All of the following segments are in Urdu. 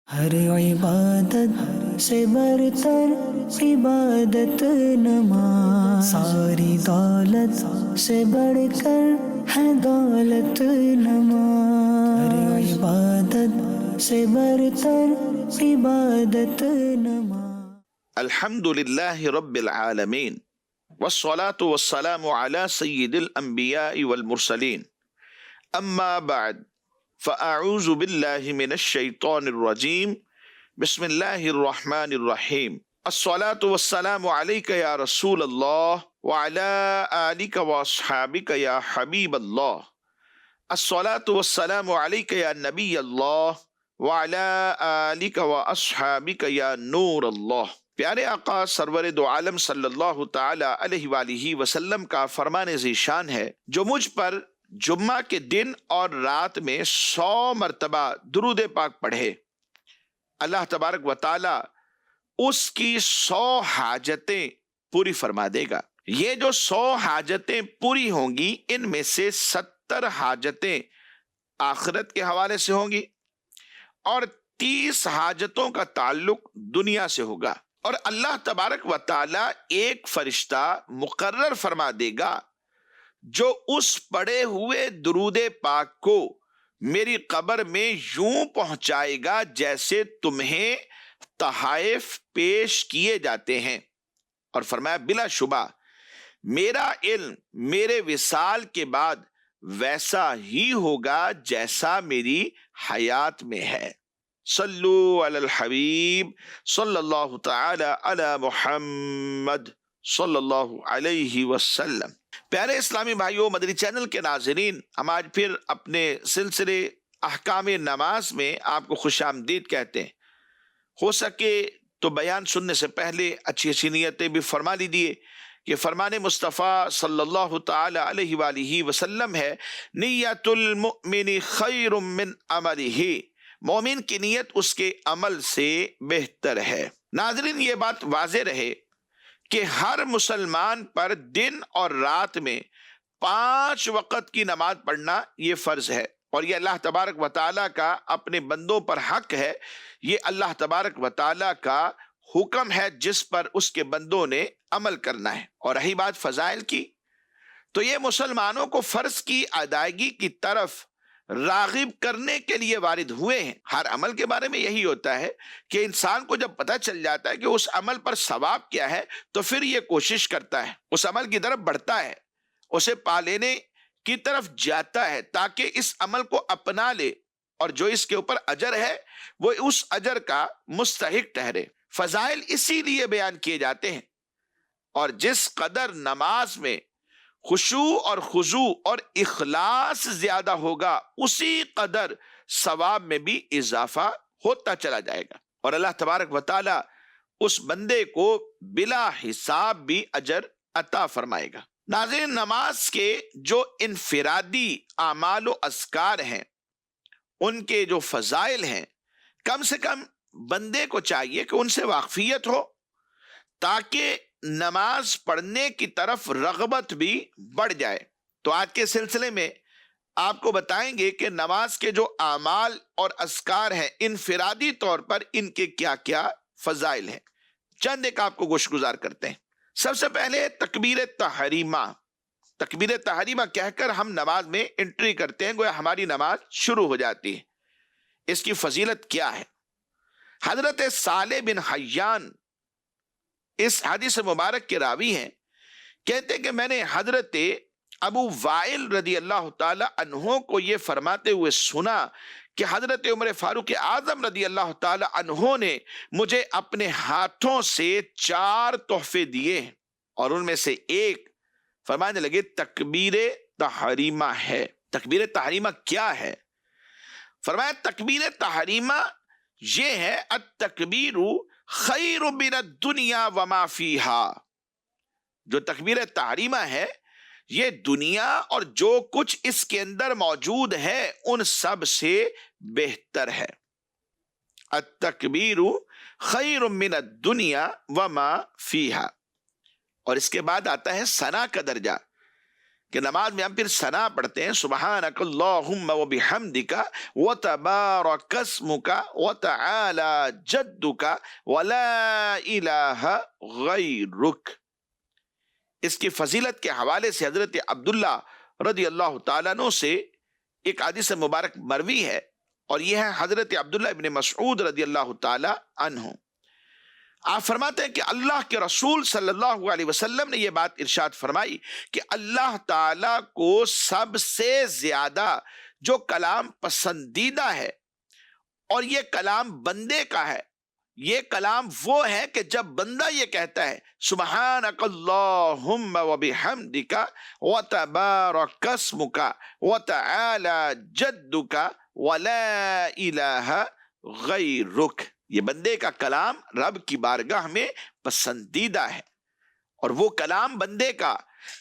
ہر عبادت سے برتر عبادت نماز، ساری دولت سے بڑھ کر ہے دولت نماز، ہر عبادت سے برتر عبادت نماز۔ الحمد لله رب العالمين والصلاة والسلام على سيد الأنبياء والمرسلين أما بعد فأعوذ بالله من الشيطان الرجيم بسم الله الرحمن الرحيم الصلاة والسلام عليك يا رسول الله وعلى آلك وأصحابك يا حبيب الله الصلاة والسلام عليك يا نبي الله وعلى آلك وأصحابك يا نور الله۔ پیارے آقا سرور دو عالم صلی اللہ تعالی علیہ وآلہ وسلم کا فرمان ذیشان ہے، جو مجھ پر جمعہ کے دن اور رات میں 100 مرتبہ درود پاک پڑھے، اللہ تبارک و تعالی اس کی 100 حاجتیں پوری فرما دے گا۔ یہ جو 100 حاجتیں پوری ہوں گی، ان میں سے 70 حاجتیں آخرت کے حوالے سے ہوں گی اور 30 حاجتوں کا تعلق دنیا سے ہوگا، اور اللہ تبارک و تعالی ایک فرشتہ مقرر فرما دے گا جو اس پڑھے ہوئے درود پاک کو میری قبر میں یوں پہنچائے گا جیسے تمہیں تحائف پیش کیے جاتے ہیں، اور فرمایا بلا شبہ میرا علم میرے وصال کے بعد ویسا ہی ہوگا جیسا میری حیات میں ہے۔ صلو علی الحبیب صلی اللہ تعالی علی محمد صلی اللہ علیہ وسلم۔ پیارے اسلامی بھائیوں، مدنی چینل کے ناظرین، ہم آج پھر اپنے سلسلے احکام نماز میں آپ کو خوش آمدید کہتے ہیں۔ ہو سکے تو بیان سننے سے پہلے اچھی اچھی نیتیں بھی فرما لیجیے کہ فرمان مصطفیٰ صلی اللہ تعالی علیہ وآلہ وسلم ہے، نیت المؤمن خیر من عملہ، مومن کی نیت اس کے عمل سے بہتر ہے۔ ناظرین، یہ بات واضح رہے کہ ہر مسلمان پر دن اور رات میں 5 وقت کی نماز پڑھنا یہ فرض ہے، اور یہ اللہ تبارک و تعالیٰ کا اپنے بندوں پر حق ہے، یہ اللہ تبارک و تعالیٰ کا حکم ہے جس پر اس کے بندوں نے عمل کرنا ہے۔ اور رہی بات فضائل کی، تو یہ مسلمانوں کو فرض کی ادائیگی کی طرف راغب کرنے کے لیے وارد ہوئے ہیں۔ ہر عمل کے بارے میں یہی ہوتا ہے کہ انسان کو جب پتہ چل جاتا ہے کہ اس عمل پر ثواب کیا ہے تو پھر یہ کوشش کرتا ہے، اس عمل کی طرف بڑھتا ہے، اسے پا لینے کی طرف جاتا ہے تاکہ اس عمل کو اپنا لے، اور جو اس کے اوپر اجر ہے وہ اس اجر کا مستحق ٹھہرے۔ فضائل اسی لیے بیان کیے جاتے ہیں، اور جس قدر نماز میں خشوع اور خضوع اور اخلاص زیادہ ہوگا اسی قدر ثواب میں بھی اضافہ ہوتا چلا جائے گا، اور اللہ تبارک و تعالی اس بندے کو بلا حساب بھی اجر عطا فرمائے گا۔ ناظرین، نماز کے جو انفرادی اعمال و اذکار ہیں، ان کے جو فضائل ہیں، کم سے کم بندے کو چاہیے کہ ان سے واقفیت ہو تاکہ نماز پڑھنے کی طرف رغبت بھی بڑھ جائے۔ تو آج کے سلسلے میں آپ کو بتائیں گے کہ نماز کے جو اعمال اور اذکار ہیں، انفرادی طور پر ان کے کیا کیا فضائل ہیں، چند ایک آپ کو گوش گزار کرتے ہیں۔ سب سے پہلے تکبیر تحریمہ۔ تکبیر تحریمہ کہہ کر ہم نماز میں انٹری کرتے ہیں، گویا ہماری نماز شروع ہو جاتی ہے۔ اس کی فضیلت کیا ہے؟ حضرت صالح بن حیان اس حدیث مبارک کے راوی ہیں، کہتے ہیں کہ میں نے حضرت ابو وائل رضی اللہ تعالی عنہ کو یہ فرماتے ہوئے سنا کہ حضرت عمر فاروق اعظم رضی اللہ تعالی عنہ نے مجھے اپنے ہاتھوں سے 4 تحفے دیے ہیں، اور ان میں سے ایک فرمانے لگے تکبیر تحریمہ ہے۔ تکبیر تحریمہ کیا ہے؟ فرمایا تکبیر تحریمہ یہ ہے التکبیر خیر من الدنیا وما فیہا۔ جو تکبیر تحریمہ ہے یہ دنیا اور جو کچھ اس کے اندر موجود ہے ان سب سے بہتر ہے۔ التکبیر خیر من الدنیا وما فیہا۔ اور اس کے بعد آتا ہے ثنا کا درجہ کہ نماز میں ہم پھر ثنا پڑھتے ہیں سبحانک اللہم و بحمدک و تبارک اسمک و تعالی جدک و لا الہ غیرک۔ اس کی فضیلت کے حوالے سے حضرت عبداللہ رضی اللہ تعالیٰ عنہ سے ایک حدیث مبارک مروی ہے، اور یہ ہے حضرت عبداللہ ابن مسعود رضی اللہ تعالیٰ عنہ۔ آپ فرماتے ہیں کہ اللہ کے رسول صلی اللہ علیہ وسلم نے یہ بات ارشاد فرمائی کہ اللہ تعالیٰ کو سب سے زیادہ جو کلام پسندیدہ ہے، اور یہ کلام بندے کا ہے، یہ کلام وہ ہے کہ جب بندہ یہ کہتا ہے سبحانک اللہم و بحمدک و تبارک اسمک و تعالی جدک و لا الہ غیرک، یہ بندے کا کلام رب کی بارگاہ میں پسندیدہ ہے۔ اور وہ کلام بندے کا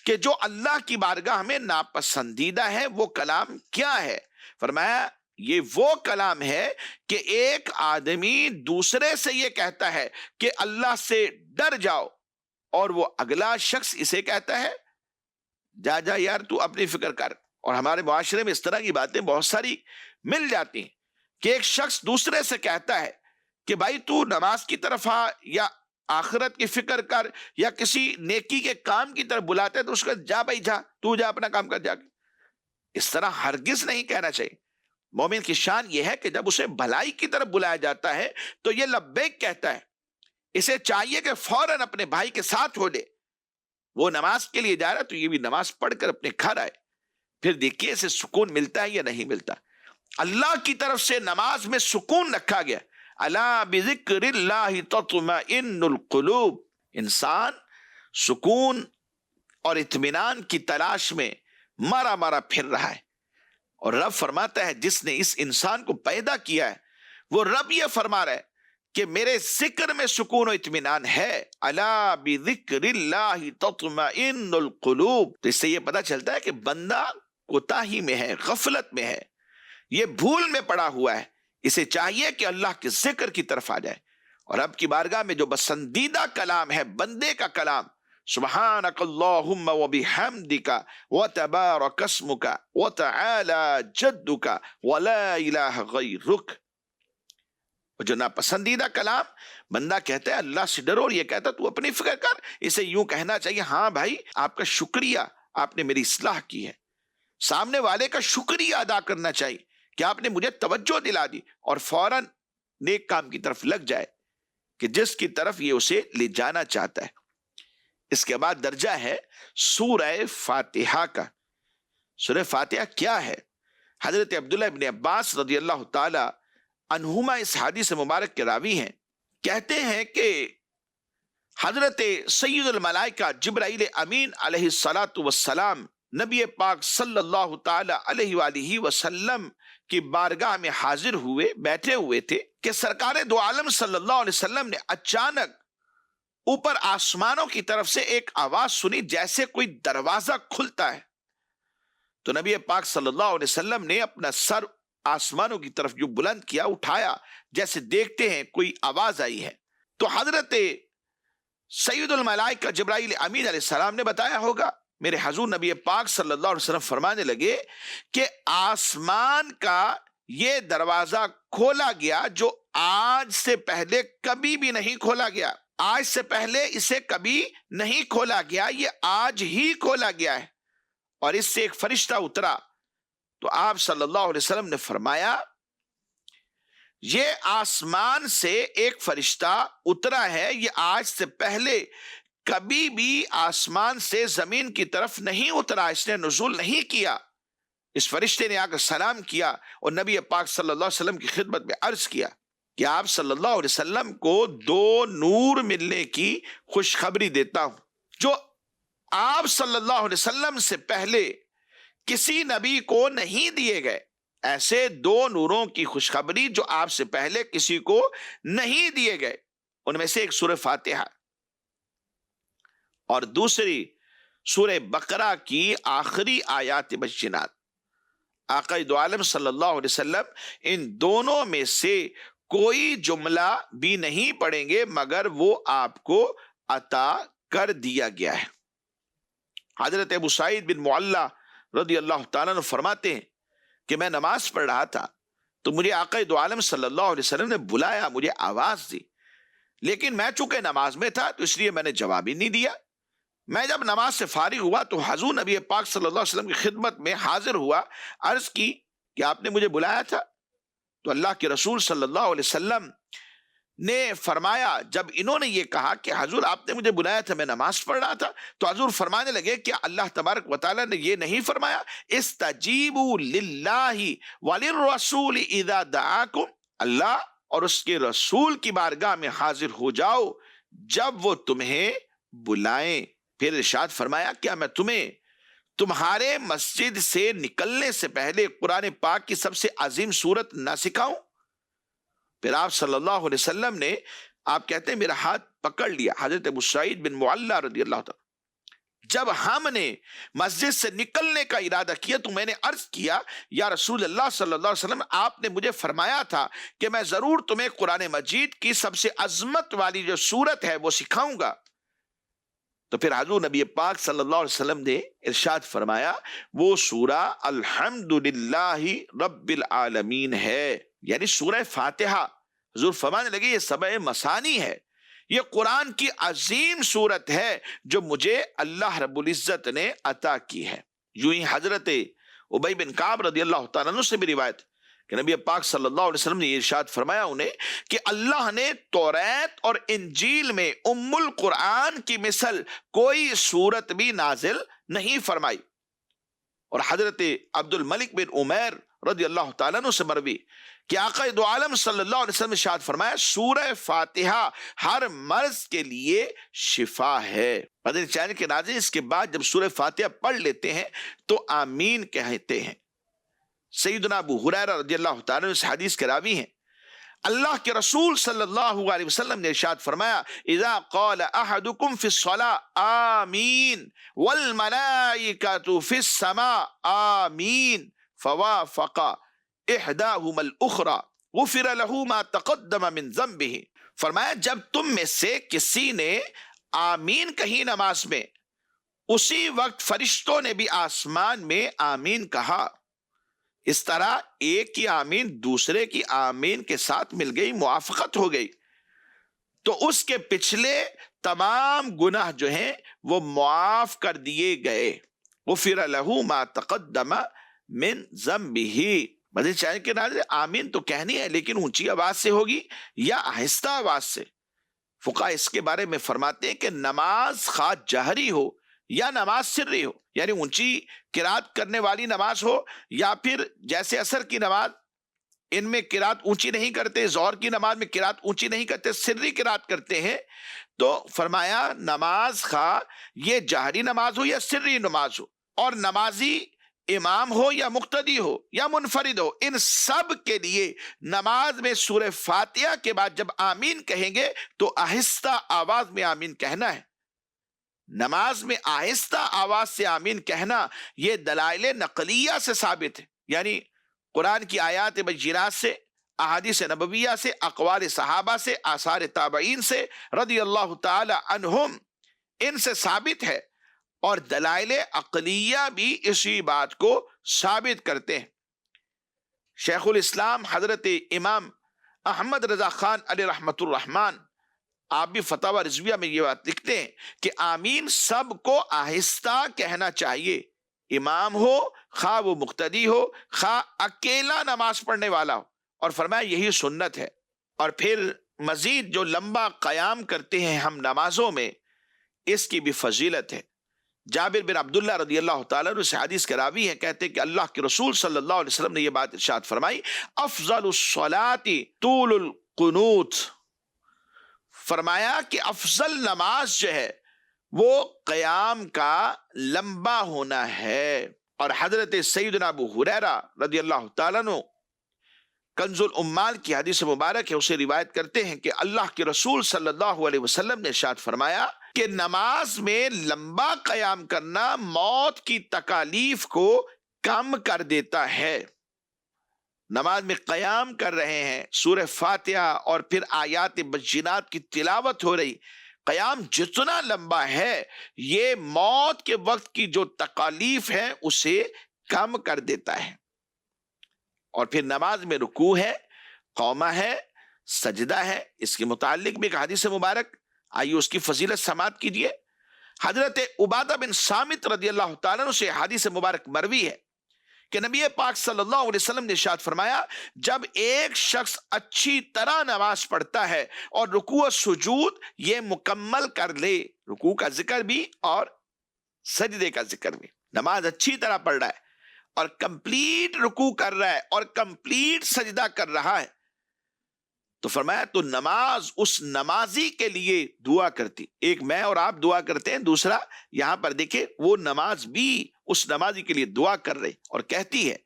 کہ جو اللہ کی بارگاہ میں ناپسندیدہ ہے، وہ کلام کیا ہے؟ فرمایا یہ وہ کلام ہے کہ ایک آدمی دوسرے سے یہ کہتا ہے کہ اللہ سے ڈر جاؤ، اور وہ اگلا شخص اسے کہتا ہے جا جا یار تو اپنی فکر کر۔ اور ہمارے معاشرے میں اس طرح کی باتیں بہت ساری مل جاتی ہیں کہ ایک شخص دوسرے سے کہتا ہے کہ بھائی تو نماز کی طرف آ، یا آخرت کی فکر کر، یا کسی نیکی کے کام کی طرف بلاتے تو اس کا جا بھائی جا، تو جا اپنا کام کر جا کے۔ اس طرح ہرگز نہیں کہنا چاہیے۔ مومن کی شان یہ ہے کہ جب اسے بھلائی کی طرف بلایا جاتا ہے تو یہ لبیک کہتا ہے۔ اسے چاہیے کہ فوراً اپنے بھائی کے ساتھ ہو لے، وہ نماز کے لیے جا رہا ہے تو یہ بھی نماز پڑھ کر اپنے گھر آئے، پھر دیکھیے اسے سکون ملتا ہے یا نہیں ملتا۔ اللہ کی طرف سے نماز میں سکون رکھا گیا، الا بذکر اللہ تطمئن القلوب۔ انسان سکون اور اطمینان کی تلاش میں مرا مرا پھر رہا ہے، اور رب فرماتا ہے جس نے اس انسان کو پیدا کیا ہے، وہ رب یہ فرما رہا ہے کہ میرے ذکر میں سکون و اطمینان ہے، الا بذکر اللہ تطمئن القلوب۔ تو اس سے یہ پتہ چلتا ہے کہ بندہ کوتاہی میں ہے، غفلت میں ہے، یہ بھول میں پڑا ہوا ہے، اسے چاہیے کہ اللہ کے ذکر کی طرف آ جائے، اور رب کی بارگاہ میں جو پسندیدہ کلام ہے بندے کا کلام، سبحانک اللہم و بحمدک و تبارک اسمک و تعالی جدک و لا الہ غیرک۔ جو ناپسندیدہ کلام بندہ کہتا ہے اللہ سے ڈرو، اور یہ کہتا ہے تو اپنی فکر کر، اسے یوں کہنا چاہیے ہاں بھائی آپ کا شکریہ، آپ نے میری اصلاح کی ہے۔ سامنے والے کا شکریہ ادا کرنا چاہیے کہ آپ نے مجھے توجہ دلا دی، اور فوراً نیک کام کی طرف لگ جائے کہ جس کی طرف یہ اسے لے جانا چاہتا ہے۔ اس کے بعد درجہ ہے سورہ فاتحہ کا۔ سورہ فاتحہ کیا ہے؟ حضرت عبداللہ ابن عباس رضی اللہ تعالی عنہما اس حدیث مبارک کے راوی ہیں، کہتے ہیں کہ حضرت سید الملائکہ جبرائیل امین علیہ الصلاۃ والسلام نبی پاک صلی اللہ تعالی علیہ وآلہ وسلم کی بارگاہ میں حاضر ہوئے، بیٹھے ہوئے تھے کہ سرکار دو عالم صلی اللہ علیہ وسلم نے اچانک اوپر آسمانوں کی طرف سے ایک آواز سنی جیسے کوئی دروازہ کھلتا ہے۔ تو نبی پاک صلی اللہ علیہ وسلم نے اپنا سر آسمانوں کی طرف جو بلند کیا، اٹھایا، جیسے دیکھتے ہیں کوئی آواز آئی ہے۔ تو حضرت سید الملائکہ جبرائیل امین علیہ السلام نے بتایا ہوگا، میرے حضور نبی پاک صلی اللہ علیہ وسلم فرمانے لگے کہ آسمان کا یہ دروازہ کھولا گیا جو آج سے پہلے کبھی بھی نہیں کھولا گیا، آج سے پہلے اسے کبھی نہیں کھولا گیا، یہ آج ہی کھولا گیا ہے۔ اور اس سے ایک فرشتہ اترا، تو آپ صلی اللہ علیہ وسلم نے فرمایا یہ آسمان سے ایک فرشتہ اترا ہے، یہ آج سے پہلے کبھی بھی آسمان سے زمین کی طرف نہیں اترا، اس نے نزول نہیں کیا۔ اس فرشتے نے آ کر سلام کیا اور نبی پاک صلی اللہ علیہ وسلم کی خدمت میں عرض کیا کہ آپ صلی اللہ علیہ وسلم کو 2 نور ملنے کی خوشخبری دیتا ہوں جو آپ صلی اللہ علیہ وسلم سے پہلے کسی نبی کو نہیں دیے گئے۔ ایسے 2 نوروں کی خوشخبری جو آپ سے پہلے کسی کو نہیں دیے گئے، ان میں سے ایک سورہ فاتحہ اور دوسری سورہ بقرہ کی آخری آیات بینات۔ آقا دو عالم صلی اللہ علیہ وسلم ان دونوں میں سے کوئی جملہ بھی نہیں پڑھیں گے مگر وہ آپ کو عطا کر دیا گیا ہے۔ حضرت ابو سعید بن معلّہ رضی اللہ تعالیٰ عنہ فرماتے ہیں کہ میں نماز پڑھ رہا تھا تو مجھے آقا دو عالم صلی اللہ علیہ وسلم نے بلایا، مجھے آواز دی، لیکن میں چونکہ نماز میں تھا تو اس لیے میں نے جواب ہی نہیں دیا۔ میں جب نماز سے فارغ ہوا تو حضور نبی پاک صلی اللہ علیہ وسلم کی خدمت میں حاضر ہوا، عرض کی کہ آپ نے مجھے بلایا تھا؟ تو اللہ کے رسول صلی اللہ علیہ وسلم نے فرمایا، جب انہوں نے یہ کہا کہ حضور آپ نے مجھے بلایا تھا، میں نماز پڑھ رہا تھا، تو حضور فرمانے لگے کہ اللہ تبارک و تعالیٰ نے یہ نہیں فرمایا استجیبوا للہ وللرسول اذا دعاکم، اللہ اور اس کے رسول کی بارگاہ میں حاضر ہو جاؤ جب وہ تمہیں بلائیں۔ پھر ارشاد فرمایا، کیا میں تمہیں تمہارے مسجد سے نکلنے سے پہلے قرآن پاک کی سب سے عظیم سورت نہ سکھاؤں؟ پھر آپ صلی اللہ علیہ وسلم نے، آپ کہتے ہیں، میرا ہاتھ پکڑ لیا، حضرت ابو سعید بن معلّہ رضی اللہ تعالیٰ، جب ہم نے مسجد سے نکلنے کا ارادہ کیا تو میں نے عرض کیا، یا رسول اللہ صلی اللہ علیہ وسلم، آپ نے مجھے فرمایا تھا کہ میں ضرور تمہیں قرآن مجید کی سب سے عظمت والی جو سورت ہے وہ سکھاؤں گا۔ تو پھر حضور نبی پاک صلی اللہ علیہ وسلم نے ارشاد فرمایا، وہ سورہ الحمدللہ رب العالمین ہے، یعنی سورہ فاتحہ۔ حضور فرمانے لگے یہ سبع مثانی ہے، یہ قرآن کی عظیم سورت ہے جو مجھے اللہ رب العزت نے عطا کی ہے۔ یوں ہی حضرت ابی بن کعب رضی اللہ تعالیٰ عنہ سے بھی روایت کہ نبی پاک صلی اللہ علیہ وسلم نے یہ ارشاد فرمایا انہیں کہ اللہ نے توریت اور انجیل میں ام القرآن کی مثل کوئی سورت بھی نازل نہیں فرمائی۔ اور حضرت عبد الملک بن عمیر رضی اللہ تعالیٰ عنہ سے مروی کہ آقا دو عالم صلی اللہ علیہ وسلم نے ارشاد فرمایا، سورہ فاتحہ ہر مرض کے لیے شفا ہے۔ مدنی چینل کے ناظرین، اس کے بعد جب سورہ فاتحہ پڑھ لیتے ہیں تو آمین کہتے ہیں۔ سیدنا ابو ہریرہ رضی اللہ تعالیٰ عنہ اس حدیث کے راوی ہیں، اللہ کے رسول صلی اللہ علیہ وسلم نے ارشاد فرمایا، اذا قال احدکم فی الصلاة آمین والملائکۃ فی السماء آمین فوافق احداہما الاخری غفر له ما تقدم من ذنبہ۔ فرمایا جب تم میں سے کسی نے آمین کہی نماز میں، اسی وقت فرشتوں نے بھی آسمان میں آمین کہا۔ اس طرح ایک کی آمین دوسرے کی آمین کے ساتھ مل گئی، موافقت ہو گئی، تو اس کے پچھلے تمام گناہ جو ہیں وہ معاف کر دیے گئے۔ غفر له ما تقدم من ذنبہ۔ مزید چاہیے کہ ناظرین، آمین تو کہنی ہے لیکن اونچی آواز سے ہوگی یا آہستہ آواز سے؟ فقہاء اس کے بارے میں فرماتے ہیں کہ نماز خواہ جہری ہو یا نماز سری ہو، یعنی اونچی قرات کرنے والی نماز ہو یا پھر جیسے عصر کی نماز، ان میں قرات اونچی نہیں کرتے، ظہر کی نماز میں قرات اونچی نہیں کرتے، سری قرات کرتے ہیں، تو فرمایا نماز خواہ یہ جہری نماز ہو یا سری نماز ہو، اور نمازی امام ہو یا مقتدی ہو یا منفرد ہو، ان سب کے لیے نماز میں سورہ فاتحہ کے بعد جب آمین کہیں گے تو آہستہ آواز میں آمین کہنا ہے۔ نماز میں آہستہ آواز سے آمین کہنا یہ دلائل نقلیہ سے ثابت ہے، یعنی قرآن کی آیات بینات سے، احادیث نبویہ سے، اقوال صحابہ سے، آثار تابعین سے رضی اللہ تعالی عنہم، ان سے ثابت ہے، اور دلائل عقلیہ بھی اسی بات کو ثابت کرتے ہیں۔ شیخ الاسلام حضرت امام احمد رضا خان علیہ رحمت الرحمن، آپ بھی فتاوی رضویہ میں یہ بات لکھتے ہیں کہ آمین سب کو آہستہ کہنا چاہیے، امام ہو خواہ وہ مقتدی ہو خواہ اکیلا نماز پڑھنے والا ہو، اور فرمایا یہی سنت ہے۔ اور پھر مزید جو لمبا قیام کرتے ہیں ہم نمازوں میں، اس کی بھی فضیلت ہے۔ جابر بن عبداللہ رضی اللہ تعالیٰ عنہ سے حدیث کے راوی ہیں، کہتے ہیں کہ اللہ کے رسول صلی اللہ علیہ وسلم نے یہ بات ارشاد فرمائی، افضل الصلاۃ طول القنوت۔ فرمایا کہ افضل نماز جو ہے وہ قیام کا لمبا ہونا ہے۔ اور حضرت سیدنا ابو ہریرہ رضی اللہ تعالیٰ عنہ کنز العمال کی حدیث مبارک ہے، اسے روایت کرتے ہیں کہ اللہ کے رسول صلی اللہ علیہ وسلم نے ارشاد فرمایا کہ نماز میں لمبا قیام کرنا موت کی تکالیف کو کم کر دیتا ہے۔ نماز میں قیام کر رہے ہیں، سورہ فاتحہ اور پھر آیات بینات کی تلاوت ہو رہی، قیام جتنا لمبا ہے یہ موت کے وقت کی جو تکالیف ہے اسے کم کر دیتا ہے. اور پھر نماز میں رکوع ہے، قومہ ہے، سجدہ ہے. اس کے متعلق بھی ایک حدیث مبارک، آئیے اس کی فضیلت سماعت کیجئے. حضرت عبادہ بن صامت رضی اللہ تعالیٰ عنہ سے حدیث مبارک مروی ہے کہ نبی پاک صلی اللہ علیہ وسلم نے ارشاد فرمایا، جب ایک شخص اچھی طرح نماز پڑھتا ہے اور رکوع و سجود یہ مکمل کر لے، رکوع کا ذکر بھی اور سجدے کا ذکر بھی، نماز اچھی طرح پڑھ رہا ہے اور کمپلیٹ رکوع کر رہا ہے اور کمپلیٹ سجدہ کر رہا ہے، تو فرمایا تو نماز اس نمازی کے لیے دعا کرتی. ایک میں اور آپ دعا کرتے ہیں، دوسرا یہاں پر دیکھیں وہ نماز بھی اس نمازی کے لیے دعا کر رہے اور کہتی ہے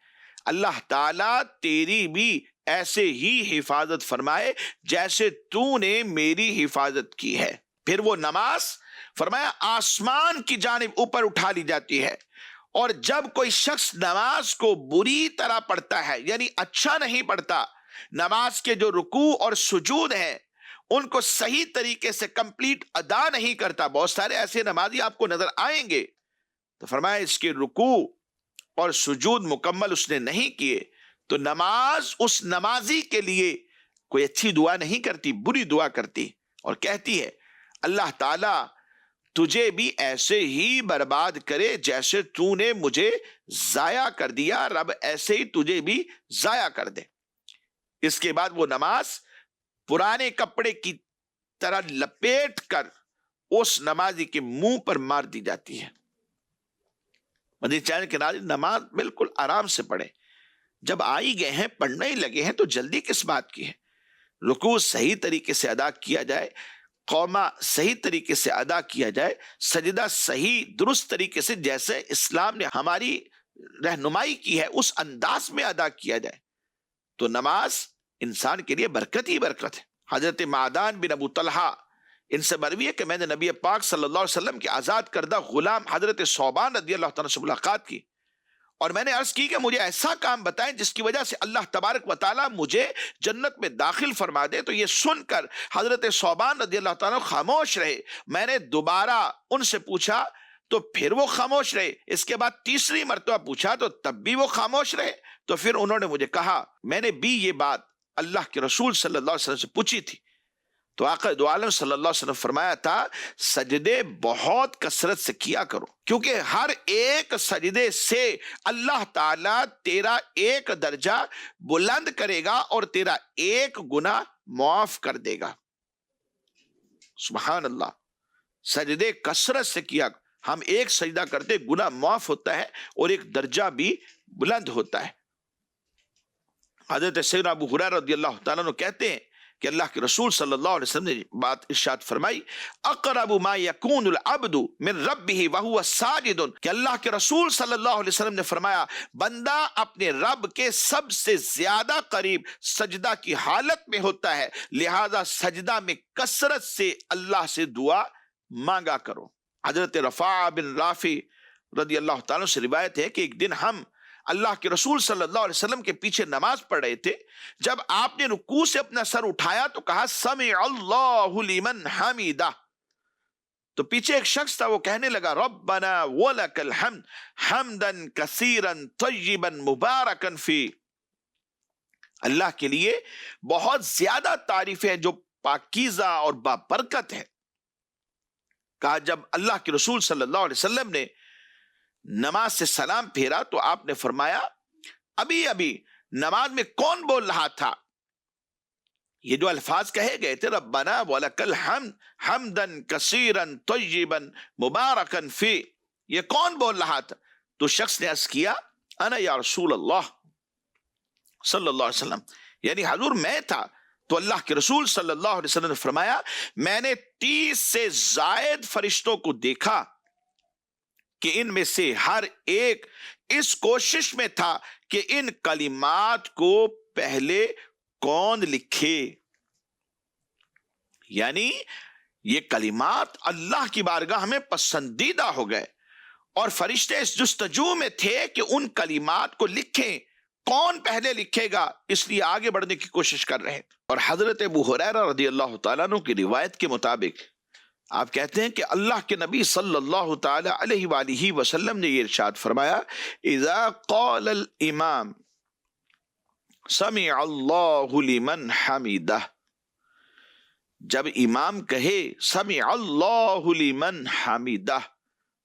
اللہ تعالیٰ تیری بھی ایسے ہی حفاظت فرمائے جیسے تو نے میری حفاظت کی ہے. پھر وہ نماز فرمایا آسمان کی جانب اوپر اٹھا لی جاتی ہے، اور جب کوئی شخص نماز کو بری طرح پڑھتا ہے، یعنی اچھا نہیں پڑھتا، نماز کے جو رکوع اور سجود ہیں ان کو صحیح طریقے سے کمپلیٹ ادا نہیں کرتا، بہت سارے ایسے نمازی آپ کو نظر آئیں گے، تو فرمایا اس کے رکوع اور سجود مکمل اس نے نہیں کیے تو نماز اس نمازی کے لیے کوئی اچھی دعا نہیں کرتی، بری دعا کرتی، اور کہتی ہے اللہ تعالی تجھے بھی ایسے ہی برباد کرے جیسے تو نے مجھے ضائع کر دیا، رب ایسے ہی تجھے بھی ضائع کر دے. اس کے بعد وہ نماز پرانے کپڑے کی طرح لپیٹ کر اس نمازی کے منہ پر مار دی جاتی ہے. مدنی چینل کے ناظرین، نماز بالکل آرام سے پڑھیں. جب آئی گئے ہیں، پڑھنے ہی لگے ہیں تو جلدی کس بات کی ہے؟ رکوع صحیح طریقے سے ادا کیا جائے، قومہ صحیح طریقے سے ادا کیا جائے، سجدہ صحیح درست طریقے سے جیسے اسلام نے ہماری رہنمائی کی ہے اس انداز میں ادا کیا جائے تو نماز انسان کے لیے برکت ہی برکت ہے. حضرت معدان بن ابو طلحہ ان سے مروی ہے کہ میں نے نبی پاک صلی اللہ علیہ وسلم کے آزاد کردہ غلام حضرت ثوبان رضی اللہ تعالیٰ سے ملاقات کی، اور میں نے عرض کی کہ مجھے ایسا کام بتائیں جس کی وجہ سے اللہ تبارک و تعالیٰ مجھے جنت میں داخل فرما دے. تو یہ سن کر حضرت ثوبان رضی اللہ تعالیٰ خاموش رہے. میں نے دوبارہ ان سے پوچھا تو پھر وہ خاموش رہے. اس کے بعد تیسری مرتبہ پوچھا تو تب بھی وہ خاموش رہے. تو پھر انہوں نے مجھے کہا میں نے بھی یہ بات اللہ کے رسول صلی اللہ علیہ وسلم سے پوچھی تھی، تو آقا دو عالم صلی اللہ علیہ وسلم فرمایا تھا سجدے بہت کثرت سے کیا کرو، کیونکہ ہر ایک سجدے سے اللہ تعالیٰ تیرا ایک درجہ بلند کرے گا اور تیرا ایک گناہ معاف کر دے گا. سبحان اللہ. سجدے کثرت سے کیا، ہم ایک سجدہ کرتے گناہ معاف ہوتا ہے اور ایک درجہ بھی بلند ہوتا ہے. حضرت سیدنا ابو ہریرہ رضی اللہ تعالیٰ عنہ کہتے ہیں کہ اللہ کے رسول صلی اللہ علیہ وسلم نے بات ارشاد فرمائی اقرب ما یکون العبد من ربہ وہو ساجد، کہ اللہ کے رسول صلی اللہ علیہ وسلم نے فرمایا بندہ اپنے رب کے سب سے زیادہ قریب سجدہ کی حالت میں ہوتا ہے، لہذا سجدہ میں کثرت سے اللہ سے دعا مانگا کرو. حضرت رفاع بن رافع رضی اللہ تعالیٰ سے روایت ہے کہ ایک دن ہم اللہ کے رسول صلی اللہ علیہ وسلم کے پیچھے نماز پڑھ رہے تھے. جب آپ نے رکوع سے اپنا سر اٹھایا تو کہا سمع اللہ لمن حمیدہ، تو پیچھے ایک شخص تھا وہ کہنے لگا ربنا ولک الحمد حمدا کثیرا طیبا مبارکا فی، اللہ کے لیے بہت زیادہ تعریفیں جو پاکیزہ اور بابرکت ہے. کہا جب اللہ کے رسول صلی اللہ علیہ وسلم نے نماز سے سلام پھیرا تو آپ نے فرمایا ابھی ابھی نماز میں کون بول رہا تھا؟ یہ جو الفاظ کہے گئے تھے ربنا ولک الحمد حمدا کثیرا طیبا مبارکا فی، یہ کون بول رہا تھا؟ تو شخص نے عرض کیا انا یا رسول اللہ صلی اللہ علیہ وسلم، یعنی حضور میں تھا. تو اللہ کے رسول صلی اللہ علیہ وسلم نے فرمایا میں نے 30 سے زائد فرشتوں کو دیکھا کہ ان میں سے ہر ایک اس کوشش میں تھا کہ ان کلمات کو پہلے کون لکھے، یعنی یہ کلمات اللہ کی بارگاہ میں پسندیدہ ہو گئے اور فرشتے اس جستجو میں تھے کہ ان کلمات کو لکھیں، کون پہلے لکھے گا، اس لیے آگے بڑھنے کی کوشش کر رہے ہیں. اور حضرت ابو ہریرہ رضی اللہ تعالیٰ عنہ کی روایت کے مطابق آپ کہتے ہیں کہ اللہ کے نبی صلی اللہ تعالی علیہ وآلہ وسلم نے یہ ارشاد فرمایا اذا قال الامام سمع اللہ لمن حمدہ، جب امام کہے سمع اللہ لمن حمدہ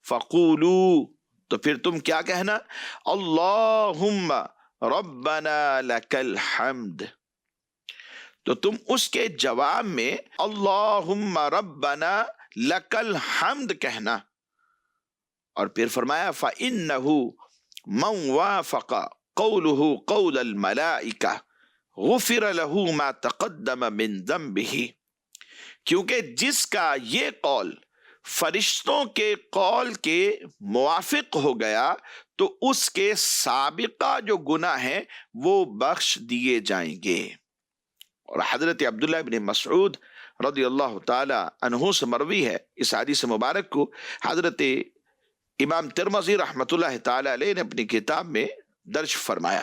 فقولوا، تو پھر تم کیا کہنا؟ اللہم ربنا لک الحمد، تو تم اس کے جواب میں اللہم ربنا لک الحمد کہنا۔ اور پھر فرمایا فَإِنَّهُ مَنْ وَافَقَ قَوْلُهُ قَوْلَ الْمَلَائِكَةِ غُفِرَ لَهُ مَا تَقَدَّمَ مِنْ ذَنْبِهِ، کیونکہ جس کا یہ قول فرشتوں کے قول کے موافق ہو گیا تو اس کے سابقہ جو گناہ ہیں وہ بخش دیے جائیں گے۔ اور حضرت عبداللہ بن مسعود رضی اللہ تعالی عنہ سے مروی ہے، اس حدیث مبارک کو حضرت امام ترمذی رحمۃ اللہ تعالی علیہ نے اپنی کتاب میں درج فرمایا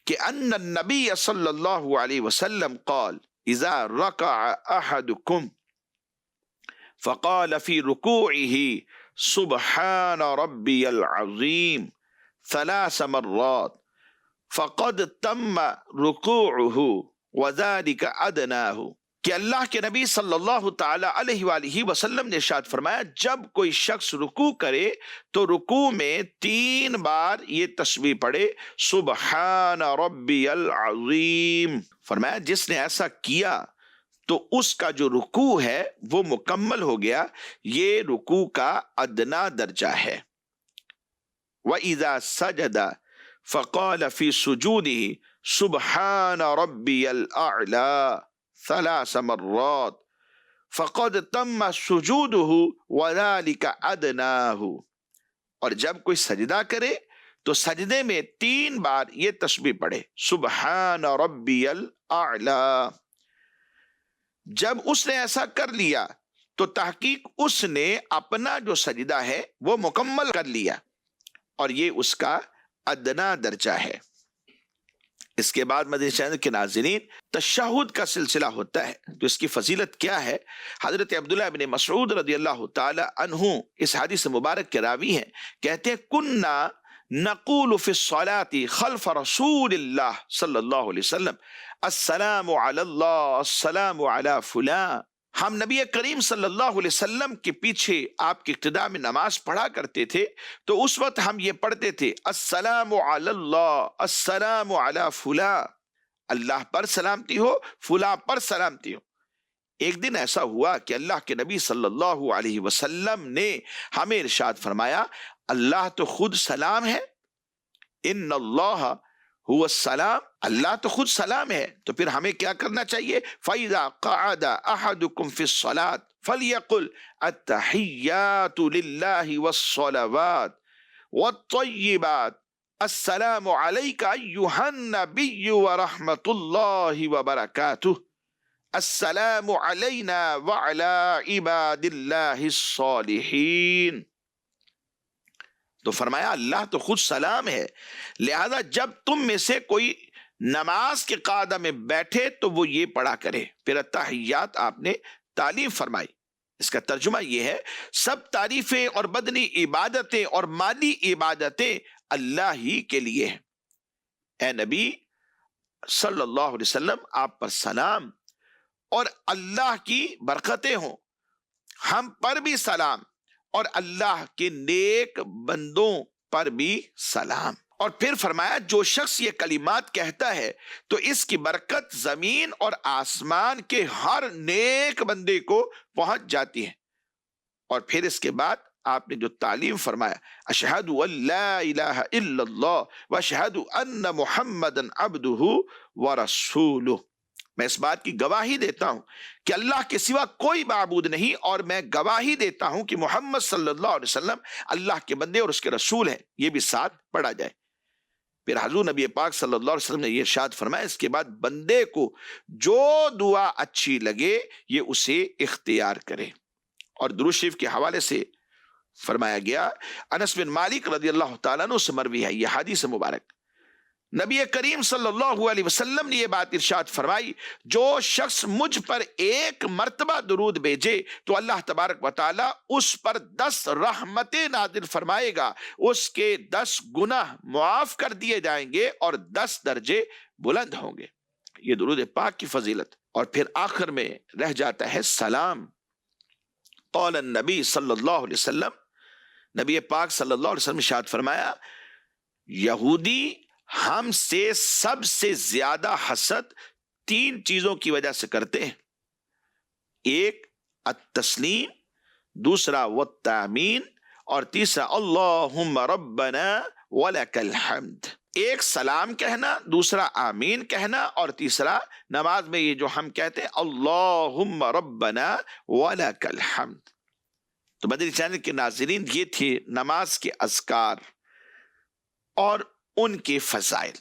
کہ ان النبی صلی اللہ علیہ وسلم قال اذا رکع احدکم فقال فی رکوعه سبحان ربی العظیم 3 مرات فقد تم رکوعه وذلك ادناه، کہ اللہ کے نبی صلی اللہ تعالی علیہ وآلہ وسلم نے ارشاد فرمایا جب کوئی شخص رکوع کرے تو رکوع میں 3 بار یہ تسبیح پڑھے سبحان ربی العظیم، فرمایا جس نے ایسا کیا تو اس کا جو رکوع ہے وہ مکمل ہو گیا، یہ رکوع کا ادنا درجہ ہے۔ وَإِذَا سَجَدَ فَقَالَ فِي سُجُودِهِ سبحان ربی الاعلی 3 مرات فقد تم سجودہ وذلک ادناہ، اور جب کوئی سجدہ کرے تو سجدے میں 3 بار یہ تسبیح پڑھے سبحان ربی الاعلی۔ جب اس نے ایسا کر لیا تو تحقیق اس نے اپنا جو سجدہ ہے وہ مکمل کر لیا، اور یہ اس کا ادنا درجہ ہے۔ اس کے بعد مدنی چینل کے ناظرین تشہد کا سلسلہ ہوتا ہے، تو اس کی فضیلت کیا ہے؟ حضرت عبداللہ بن مسعود رضی اللہ تعالی عنہ اس حدیث مبارک کے راوی ہیں، کہتے ہیں کننا نقول فی الصلاة خلف رسول اللہ صلی اللہ علیہ وسلم السلام علی اللہ السلام علی فلان، ہم نبی کریم صلی اللہ علیہ وسلم کے پیچھے آپ کی ابتدا میں نماز پڑھا کرتے تھے تو اس وقت ہم یہ پڑھتے تھے السلام علی اللہ السلام علی فلاں، اللہ پر سلامتی ہو فلاں پر سلامتی ہو۔ ایک دن ایسا ہوا کہ اللہ کے نبی صلی اللہ علیہ وسلم نے ہمیں ارشاد فرمایا اللہ تو خود سلام ہے، ان اللہ هو السلام، اللہ تو خود سلام ہے، تو پھر ہمیں کیا کرنا چاہیے؟ فَإِذَا قَعَدَ أَحَدُكُمْ فِي الصَّلَاةِ فَلْيَقُلْ التَّحِيَّاتُ لِلَّهِ وَالصَّلَوَاتُ وَالطَّيِّبَاتُ السلام عَلَيْكَ أَيُّهَا النَّبِيُّ وَرَحْمَةُ اللَّهِ وَبَرَكَاتُهُ السلام عَلَيْنَا وَعَلَى عِبَادِ اللَّهِ الصَّالِحِينَ۔ تو فرمایا اللہ تو خود سلام ہے، لہذا جب تم میں سے کوئی نماز کے قاعدہ میں بیٹھے تو وہ یہ پڑھا کرے۔ پھر التحیات آپ نے تعلیم فرمائی، اس کا ترجمہ یہ ہے سب تعریفیں اور بدنی عبادتیں اور مالی عبادتیں اللہ ہی کے لیے ہیں۔ اے نبی صلی اللہ علیہ وسلم آپ پر سلام اور اللہ کی برکتیں ہوں، ہم پر بھی سلام اور اللہ کے نیک بندوں پر بھی سلام۔ اور پھر فرمایا جو شخص یہ کلمات کہتا ہے تو اس کی برکت زمین اور آسمان کے ہر نیک بندے کو پہنچ جاتی ہے۔ اور پھر اس کے بعد آپ نے جو تعلیم فرمایا اشہد ان لا الہ الا اللہ واشہد ان محمدا عبدہ ورسولہ، میں اس بات کی گواہی دیتا ہوں کہ اللہ کے سوا کوئی معبود نہیں، اور میں گواہی دیتا ہوں کہ محمد صلی اللہ علیہ وسلم اللہ کے بندے اور اس کے رسول ہیں، یہ بھی ساتھ پڑھا جائے۔ پھر حضور نبی پاک صلی اللہ علیہ وسلم نے یہ ارشاد فرمایا اس کے بعد بندے کو جو دعا اچھی لگے یہ اسے اختیار کرے۔ اور درود شریف کے حوالے سے فرمایا گیا انس بن مالک رضی اللہ تعالیٰ عنہ سے مروی ہے یہ حدیث مبارک، نبی کریم صلی اللہ علیہ وسلم نے یہ بات ارشاد فرمائی، جو شخص مجھ پر ایک مرتبہ درود بھیجے تو اللہ تبارک و تعالی اس پر 10 رحمتیں نازل فرمائے گا، اس کے 10 گناہ معاف کر دیے جائیں گے اور 10 درجے بلند ہوں گے۔ یہ درود پاک کی فضیلت۔ اور پھر آخر میں رہ جاتا ہے سلام۔ قول النبی صلی اللہ علیہ وسلم، نبی پاک صلی اللہ علیہ وسلم نے ارشاد فرمایا، یہودی ہم سے سب سے زیادہ حسد 3 چیزوں کی وجہ سے کرتے ہیں۔ ایک التسلیم، دوسرا والتامین، اور تیسرا اللہم ربنا ولک الحمد۔ ایک سلام کہنا، دوسرا آمین کہنا، اور تیسرا نماز میں یہ جو ہم کہتے ہیں اللہم ربنا ولک الحمد۔ تو مدنی چینل کے ناظرین، یہ تھے نماز کے اذکار اور ان کے فضائل۔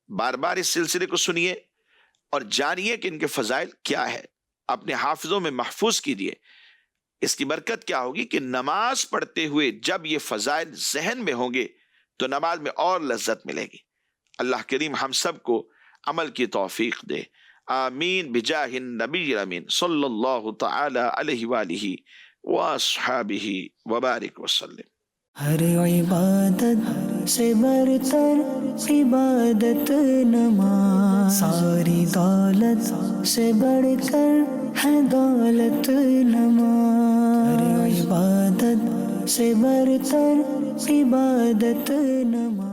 بار بار اس سلسلے کو سنیے اور جانیے کہ ان کے فضائل کیا ہے، اپنے حافظوں میں محفوظ کیجیے۔ اس کی برکت کیا ہوگی کہ نماز پڑھتے ہوئے جب یہ فضائل ذہن میں ہوں گے تو نماز میں اور لذت ملے گی۔ اللہ کریم ہم سب کو عمل کی توفیق دے، آمین بجاہ النبی الامین صلی اللہ تعالی علیہ وآلہ واصحابہ وبارک وسلم۔ ہر عبادت سے برتر عبادت نماز، ساری دولت سے بڑھ کر ہے دولت نماز، ہر عبادت سے برتر عبادت نماز۔